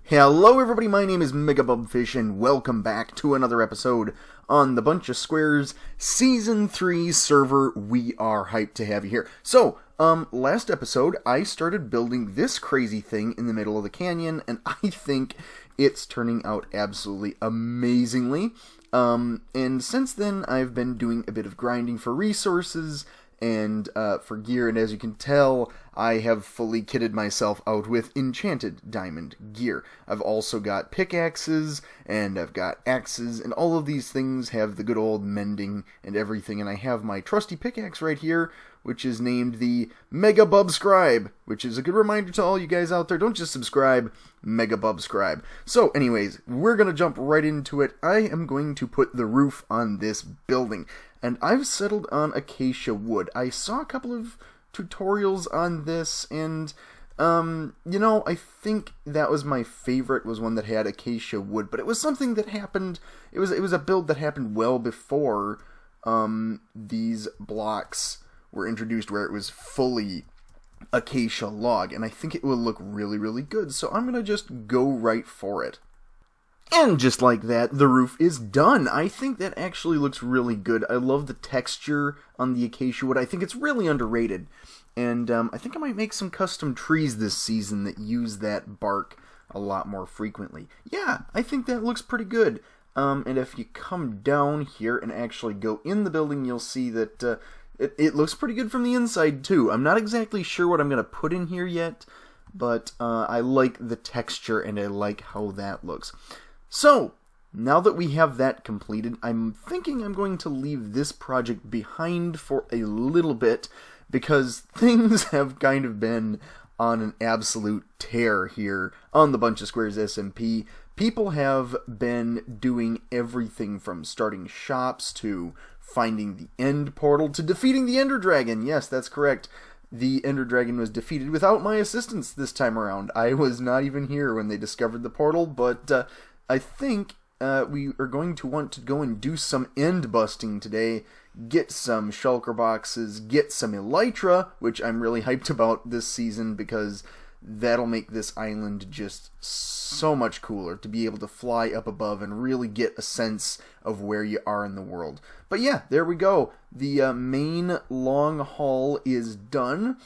Hello everybody, my name is MegaBubFish and welcome back to another episode on the BunchaSquares Season 3 server. We are hyped to have you here. So, last episode I started building this crazy thing in the middle of the canyon and I think it's turning out absolutely amazingly. And since then I've been doing a bit of grinding for resources and for gear, and as you can tell, I have fully kitted myself out with enchanted diamond gear. I've also got pickaxes, and I've got axes, and all of these things have the good old mending and everything, and I have my trusty pickaxe right here, which is named the MegaBubScribe, which is a good reminder to all you guys out there, don't just subscribe, MegaBubScribe. So anyways, we're going to jump right into it. I am going to put the roof on this building, and I've settled on acacia wood. I saw a couple of tutorials on this, and you know, I think that was my favorite, was one that had acacia wood, but it was something that happened, it was a build that happened well before these blocks were introduced, where it was fully acacia log, and I think it will look really, really good, so I'm gonna just go right for it. And just like that, the roof is done. I think that actually looks really good. I love the texture on the acacia wood. I think it's really underrated. And I think I might make some custom trees this season that use that bark a lot more frequently. Yeah, I think that looks pretty good. And if you come down here and actually go in the building, you'll see that it looks pretty good from the inside too. I'm not exactly sure what I'm going to put in here yet, but I like the texture and I like how that looks. So, now that we have that completed, I'm thinking I'm going to leave this project behind for a little bit, because things have kind of been on an absolute tear here on the BunchaSquares SMP. People have been doing everything from starting shops to finding the end portal to defeating the Ender Dragon. Yes, that's correct. The Ender Dragon was defeated without my assistance this time around. I was not even here when they discovered the portal, but I think we are going to want to go and do some end busting today, get some shulker boxes, get some elytra, which I'm really hyped about this season because that'll make this island just so much cooler to be able to fly up above and really get a sense of where you are in the world. But yeah, there we go. The main long haul is done,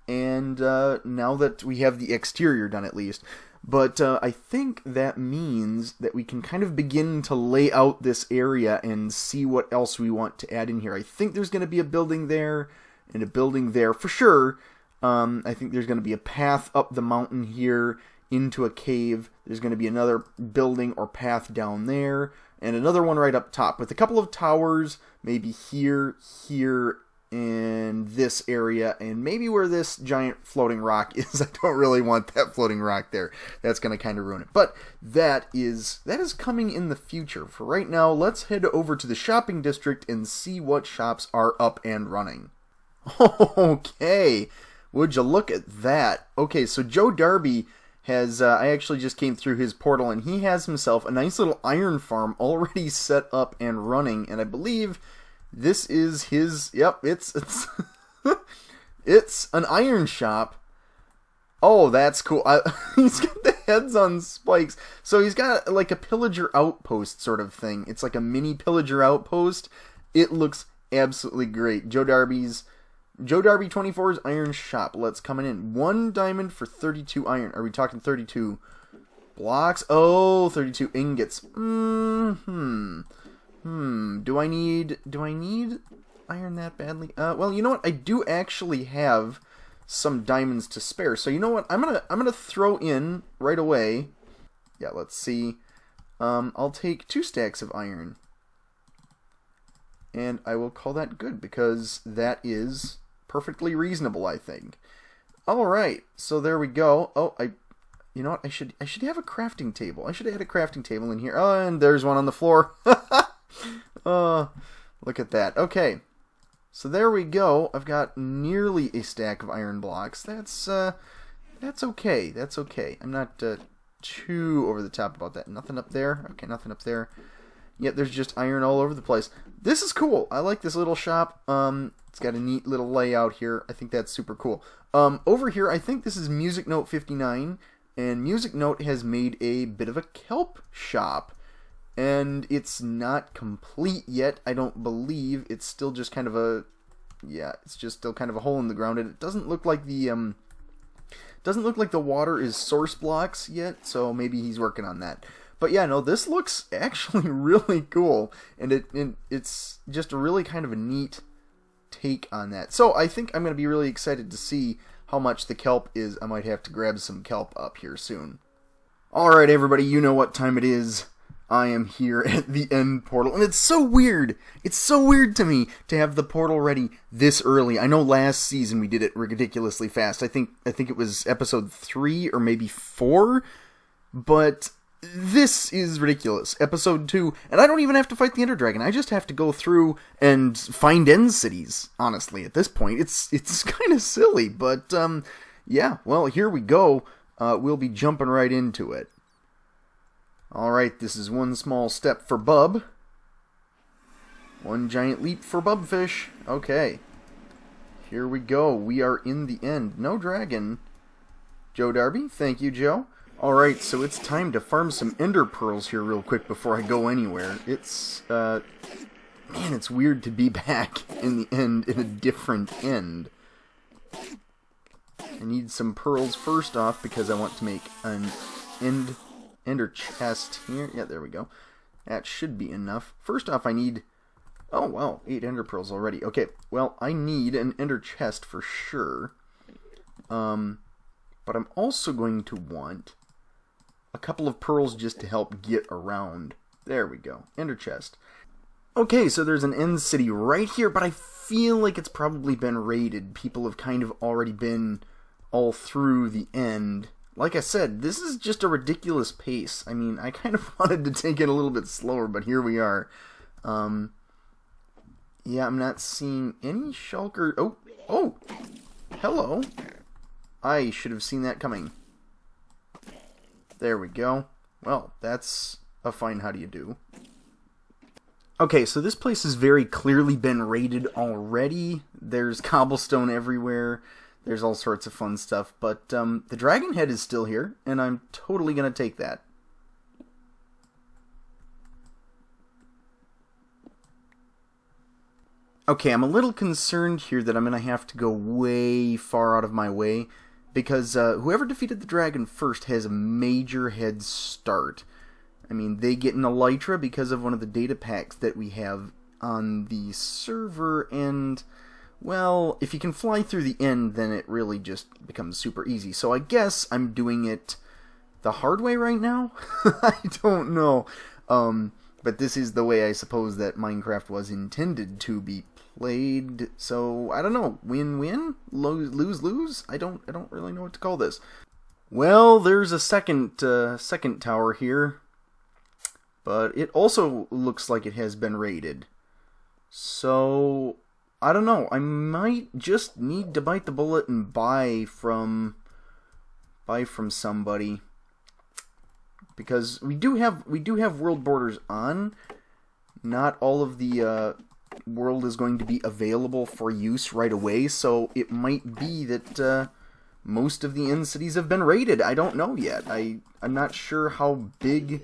and now that we have the exterior done at least. But I think that means that we can kind of begin to lay out this area and see what else we want to add in here. I think there's going to be a building there and a building there for sure. I think there's going to be a path up the mountain here into a cave. There's going to be another building or path down there and another one right up top with a couple of towers, maybe here, here, in this area, and maybe where this giant floating rock is. I don't really want that floating rock there. That's going to kind of ruin it. But that is coming in the future. For right now, let's head over to the shopping district and see what shops are up and running. Okay, would you look at that? Okay, so Joe Darby has, I actually just came through his portal, and he has himself a nice little iron farm already set up and running, and I believe this is his, yep, it's it's an iron shop. Oh, that's cool. He's got the heads on spikes. So he's got like a pillager outpost sort of thing. It's like a mini pillager outpost. It looks absolutely great. Joe Darby 24's iron shop. Let's come in. 1 diamond for 32 iron. Are we talking 32 blocks? Oh, 32 ingots. Do I need iron that badly? Well, you know what? I do actually have some diamonds to spare. So you know what? I'm gonna throw in right away. Yeah, let's see. I'll take 2 stacks of iron, and I will call that good because that is perfectly reasonable, I think. All right, so there we go. Oh, you know what? I should have a crafting table. I should have had a crafting table in here. Oh, and there's one on the floor. Oh, look at that. Okay, so there we go. I've got nearly a stack of iron blocks. That's okay. That's okay. I'm not too over the top about that. Nothing up there. Okay, nothing up there. Yet there's just iron all over the place. This is cool. I like this little shop. It's got a neat little layout here. I think that's super cool. Over here, I think this is Music Note 59. And Music Note has made a bit of a kelp shop. And it's not complete yet, I don't believe. It's still just kind of a... Yeah, it's just still kind of a hole in the ground. And it doesn't look like the... Doesn't look like the water is source blocks yet, so maybe he's working on that. But yeah, no, this looks actually really cool. And it's just a really kind of a neat take on that. So I think I'm going to be really excited to see how much the kelp is. I might have to grab some kelp up here soon. Alright everybody, you know what time it is. I am here at the end portal, and it's so weird. It's so weird to me to have the portal ready this early. I know last season we did it ridiculously fast. I think it was episode 3 or maybe 4, but this is ridiculous. Episode 2, and I don't even have to fight the Ender Dragon. I just have to go through and find end cities. Honestly, at this point, it's kind of silly, but yeah. Well, here we go. We'll be jumping right into it. Alright, this is one small step for Bub. One giant leap for Bubfish. Okay. Here we go. We are in the end. No dragon. Joe Darby. Thank you, Joe. Alright, so it's time to farm some ender pearls here real quick before I go anywhere. It's, man, it's weird to be back in the end in a different end. I need some pearls first off because I want to make an ender chest here. Yeah, there we go. That should be enough. First off, I need... Oh, wow, 8 ender pearls already. Okay, well, I need an ender chest for sure. But I'm also going to want a couple of pearls just to help get around. There we go. Ender chest. Okay, so there's an end city right here, but I feel like it's probably been raided. People have kind of already been all through the end. Like I said, this is just a ridiculous pace. I mean, I kind of wanted to take it a little bit slower, but here we are. Yeah, I'm not seeing any shulker. Oh, hello. I should have seen that coming. There we go. Well, that's a fine how do you do. Okay, so this place has very clearly been raided already. There's cobblestone everywhere. There's all sorts of fun stuff, but the dragon head is still here, and I'm totally going to take that. Okay, I'm a little concerned here that I'm going to have to go way far out of my way, because whoever defeated the dragon first has a major head start. I mean, they get an elytra because of one of the data packs that we have on the server, and... well, if you can fly through the end, then it really just becomes super easy. So I guess I'm doing it the hard way right now? I don't know. But this is the way I suppose that Minecraft was intended to be played. So, I don't know. Win-win? Lose-lose? I don't really know what to call this. Well, there's a second tower here. But it also looks like it has been raided. So... I don't know. I might just need to bite the bullet and buy from somebody, because we do have world borders on. Not all of the world is going to be available for use right away, so it might be that most of the end cities have been raided. I don't know yet. I'm not sure how big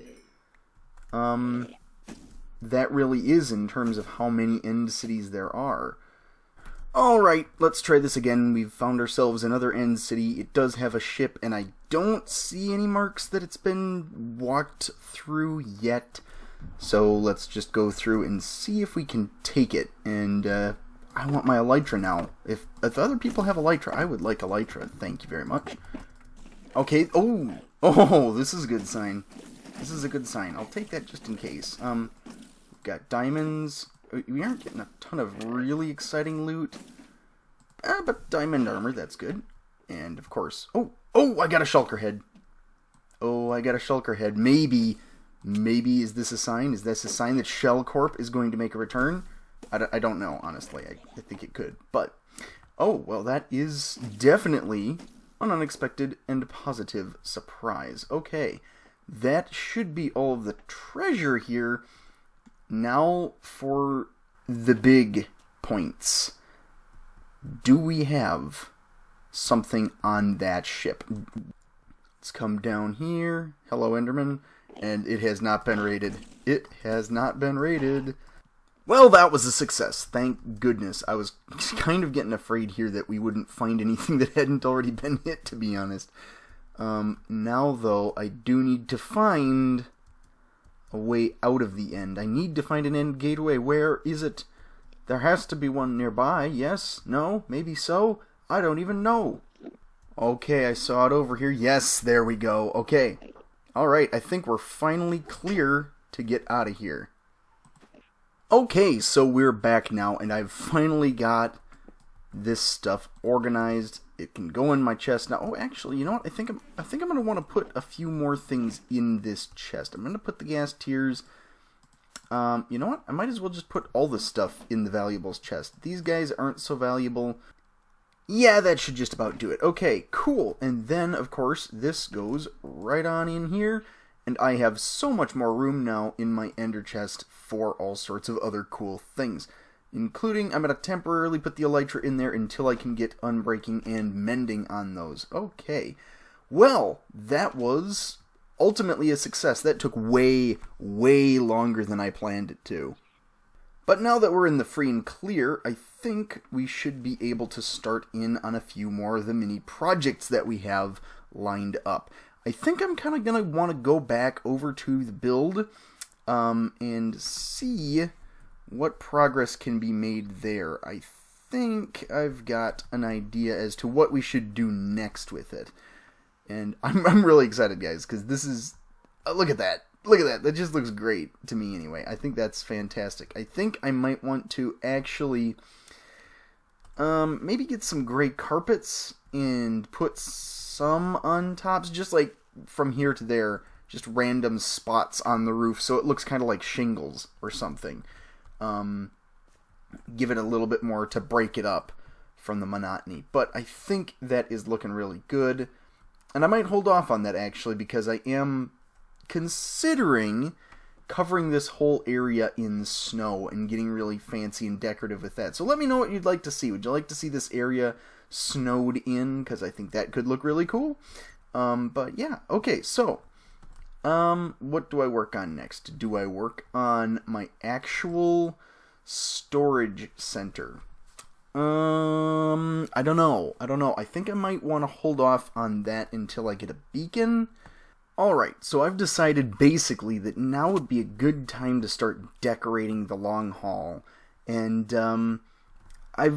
that really is in terms of how many end cities there are. Alright, let's try this again. We've found ourselves another end city. It does have a ship, and I don't see any marks that it's been walked through yet. So let's just go through and see if we can take it. And I want my elytra now. If other people have elytra, I would like elytra. Thank you very much. Okay, oh, this is a good sign. This is a good sign. I'll take that just in case. We've got diamonds. We aren't getting a ton of really exciting loot. But diamond armor, that's good. And, of course... Oh, I got a shulker head. Oh, I got a shulker head. Maybe is this a sign? Is this a sign that Shell Corp is going to make a return? I don't know, honestly. I think it could. But, oh, well, that is definitely an unexpected and positive surprise. Okay, that should be all of the treasure here. Now for the big points. Do we have something on that ship? Let's come down here. Hello, Enderman. And it has not been raided. It has not been raided. Well, that was a success. Thank goodness. I was kind of getting afraid here that we wouldn't find anything that hadn't already been hit, to be honest. Now, though, I do need to find a way out of the end. I need to find an end gateway. Where is it? There has to be one nearby. Yes? No? Maybe so? I don't even know. Okay, I saw it over here. Yes, there we go. Okay. Alright, I think we're finally clear to get out of here. Okay, so we're back now, and I've finally got this stuff organized. It can go in my chest now. Oh, actually, you know what? I think I'm gonna want to put a few more things in this chest. I'm gonna put the gas tiers. You know what? I might as well just put all this stuff in the valuables chest. These guys aren't so valuable. Yeah, that should just about do it. Okay, cool. And then, of course, this goes right on in here. And I have so much more room now in my ender chest for all sorts of other cool things. Including, I'm going to temporarily put the elytra in there until I can get unbreaking and mending on those. Okay. Well, that was ultimately a success. That took way, way longer than I planned it to. But now that we're in the free and clear, I think we should be able to start in on a few more of the mini projects that we have lined up. I think I'm kind of going to want to go back over to the build and see what progress can be made there. I think I've got an idea as to what we should do next with it. And I'm really excited, guys, because this is... look at that. Look at that. That just looks great to me anyway. I think that's fantastic. I think I might want to actually maybe get some gray carpets and put some on tops, just like from here to there, just random spots on the roof so it looks kind of like shingles or something. Give it a little bit more to break it up from the monotony. But I think that is looking really good. And I might hold off on that actually because I am considering covering this whole area in snow and getting really fancy and decorative with that. So let me know what you'd like to see. Would you like to see this area snowed in? Because I think that could look really cool. But yeah, okay, so what do I work on next? Do I work on my actual storage center? I don't know. I think I might want to hold off on that until I get a beacon. Alright, so I've decided basically that now would be a good time to start decorating the long haul. And I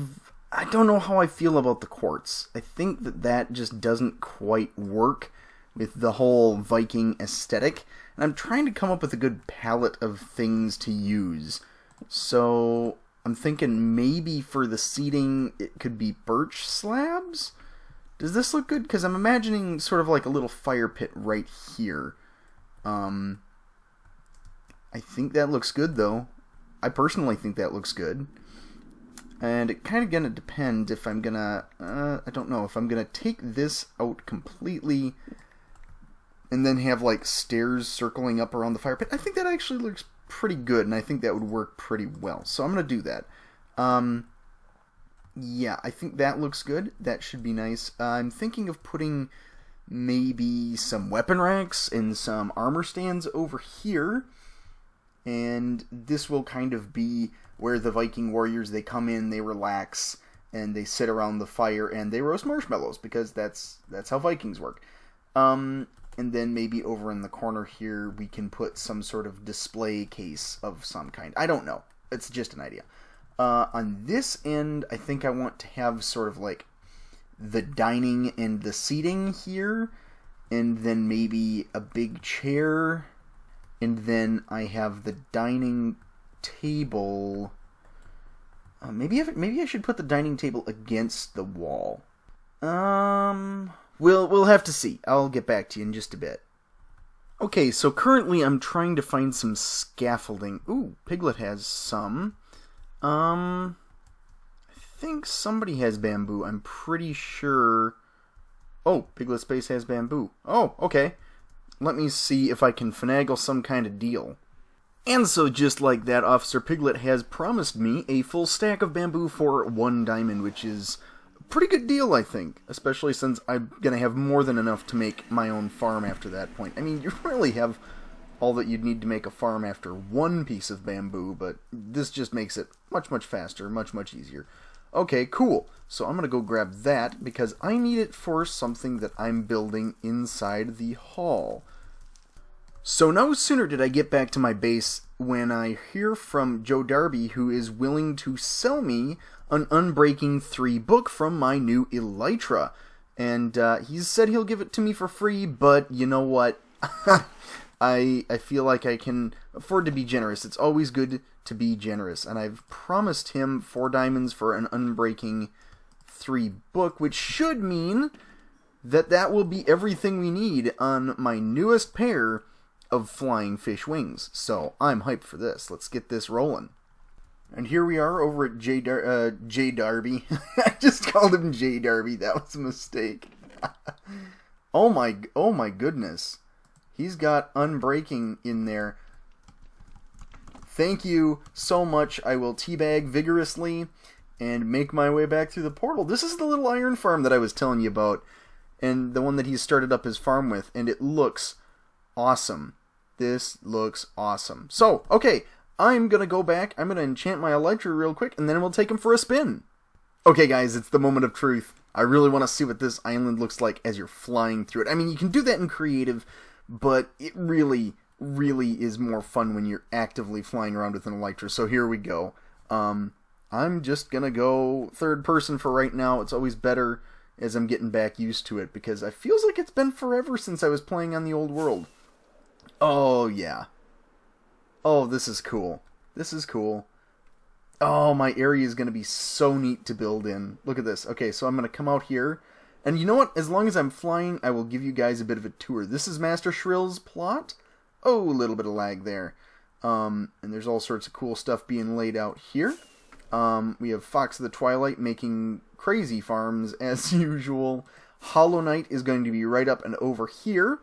don't know how I feel about the quartz. I think that just doesn't quite work with the whole Viking aesthetic. And I'm trying to come up with a good palette of things to use. So I'm thinking maybe for the seating it could be birch slabs? Does this look good? Because I'm imagining sort of like a little fire pit right here. I think that looks good, though. I personally think that looks good. And it kind of going to depend if I'm going to... I don't know. If I'm going to take this out completely and then have like stairs circling up around the fire pit. I think that actually looks pretty good, and I think that would work pretty well. So I'm going to do that. Yeah, I think that looks good. That should be nice. I'm thinking of putting maybe some weapon racks and some armor stands over here. And this will kind of be where the Viking warriors, they come in, they relax, and they sit around the fire and they roast marshmallows, because that's how Vikings work. And then maybe over in the corner here we can put some sort of display case of some kind. I don't know. It's just an idea. On this end, I think I want to have sort of like the dining and the seating here, and then maybe a big chair, and then I have the dining table. Maybe I should put the dining table against the wall. We'll have to see. I'll get back to you in just a bit. Okay, so currently I'm trying to find some scaffolding. Ooh, Piglet has some. I think somebody has bamboo. I'm pretty sure... Oh, Piglet Space has bamboo. Oh, okay. Let me see if I can finagle some kind of deal. And so just like that, Officer Piglet has promised me a full stack of bamboo for 1 diamond, which is pretty good deal, I think. Especially since I'm going to have more than enough to make my own farm after that point. I mean, you really have all that you'd need to make a farm after one piece of bamboo, but this just makes it much, much faster, much, much easier. Okay, cool. So I'm going to go grab that because I need it for something that I'm building inside the hall. So no sooner did I get back to my base when I hear from Joe Darby, who is willing to sell me an Unbreaking 3 book from my new Elytra. And he said he'll give it to me for free, but you know what? I feel like I can afford to be generous. It's always good to be generous. And I've promised him 4 diamonds for an Unbreaking 3 book, which should mean that that will be everything we need on my newest pair of flying fish wings. So I'm hyped for this. Let's get this rolling. And here we are over at J Darby. I just called him J Darby. That was a mistake. Oh my goodness. He's got Unbreaking in there. Thank you so much. I will teabag vigorously and make my way back through the portal. This is the little iron farm that I was telling you about, and the one that he's started up his farm with, and it looks awesome. This looks awesome. So, okay, I'm going to go back. I'm going to enchant my Elytra real quick, and then we'll take him for a spin. Okay, guys, it's the moment of truth. I really want to see what this island looks like as you're flying through it. I mean, you can do that in creative, but it really, really is more fun when you're actively flying around with an Elytra. So here we go. I'm just going to go third person for right now. It's always better as I'm getting back used to it, because it feels like it's been forever since I was playing on the old world. Oh, yeah. Oh, this is cool. This is cool. Oh, my area is going to be so neat to build in. Look at this. Okay, so I'm going to come out here. And you know what? As long as I'm flying, I will give you guys a bit of a tour. This is Master Shrill's plot. Oh, a little bit of lag there. And there's all sorts of cool stuff being laid out here. We have Fox of the Twilight making crazy farms as usual. Hollow Knight is going to be right up and over here.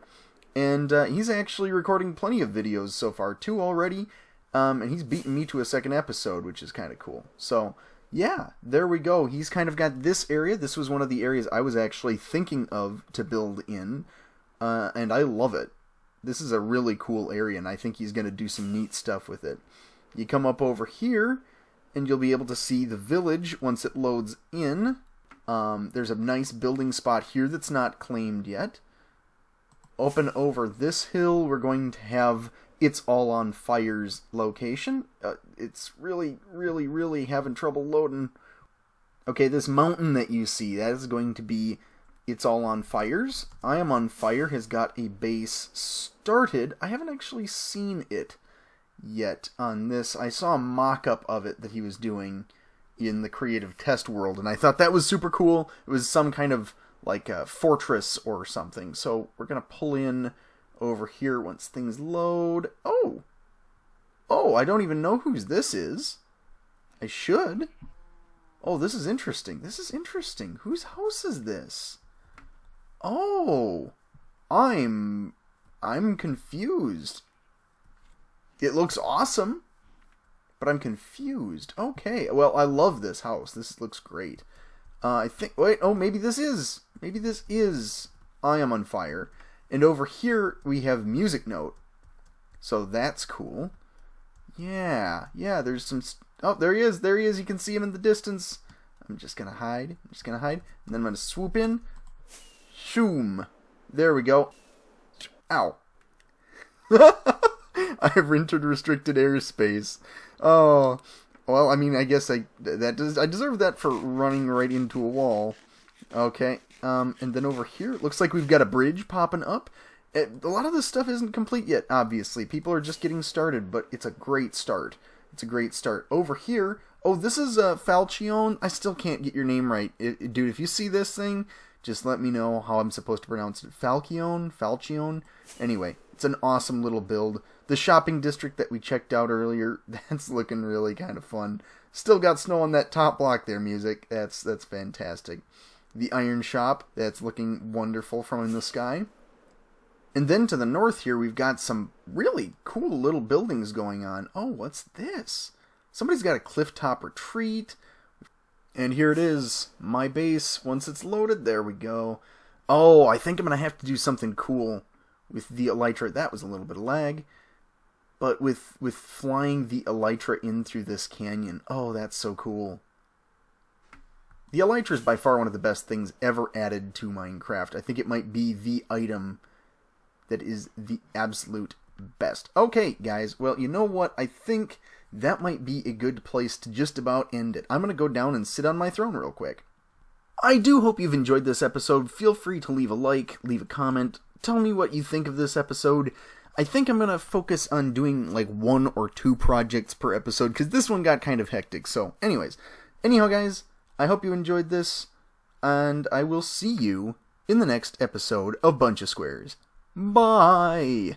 And he's actually recording plenty of videos so far, 2 already. And he's beaten me to a 2nd episode, which is kind of cool. So, yeah, there we go. He's kind of got this area. This was one of the areas I was actually thinking of to build in. And I love it. This is a really cool area, and I think he's going to do some neat stuff with it. You come up over here, and you'll be able to see the village once it loads in. There's a nice building spot here that's not claimed yet. Up and over this hill, we're going to have It's All on Fire's location. It's really, really, really having trouble loading. Okay, this mountain that you see, that is going to be It's All on Fire's. I Am on Fire has got a base started. I haven't actually seen it yet on this. I saw a mock-up of it that he was doing in the creative test world, and I thought that was super cool. It was some kind of like a fortress or something. So we're going to pull in over here once things load. Oh, I don't even know whose this is. I should. Oh, this is interesting. This is interesting. Whose house is this? Oh, I'm confused. It looks awesome, but I'm confused. Okay, well, I love this house. This looks great. I think, wait, oh, maybe this is I Am on Fire. And over here, we have Music Note. So that's cool. Yeah, there's some, oh, there he is, you can see him in the distance. I'm just gonna hide, and then I'm gonna swoop in. Shoom. There we go. Ow. I've entered restricted airspace. Oh, well, I mean, I guess I deserve that for running right into a wall. Okay, and then over here, it looks like we've got a bridge popping up. A lot of this stuff isn't complete yet, obviously. People are just getting started, but it's a great start. It's a great start. Over here, oh, this is Falchion. I still can't get your name right. Dude, if you see this thing, just let me know how I'm supposed to pronounce it. Falchion? Anyway, it's an awesome little build. The shopping district that we checked out earlier, that's looking really kind of fun. Still got snow on that top block there, music. That's fantastic. The iron shop, that's looking wonderful from in the sky. And then to the north here, we've got some really cool little buildings going on. Oh, what's this? Somebody's got a clifftop retreat. And here it is, my base. Once it's loaded, there we go. Oh, I think I'm going to have to do something cool with the elytra. That was a little bit of lag. But with flying the elytra in through this canyon. Oh, that's so cool. The elytra is by far one of the best things ever added to Minecraft. I think it might be the item that is the absolute best. Okay, guys. Well, you know what? I think that might be a good place to just about end it. I'm going to go down and sit on my throne real quick. I do hope you've enjoyed this episode. Feel free to leave a like, leave a comment, tell me what you think of this episode. I think I'm going to focus on doing like 1 or 2 projects per episode, because this one got kind of hectic. So, anyhow, guys, I hope you enjoyed this, and I will see you in the next episode of BunchaSquares. Bye!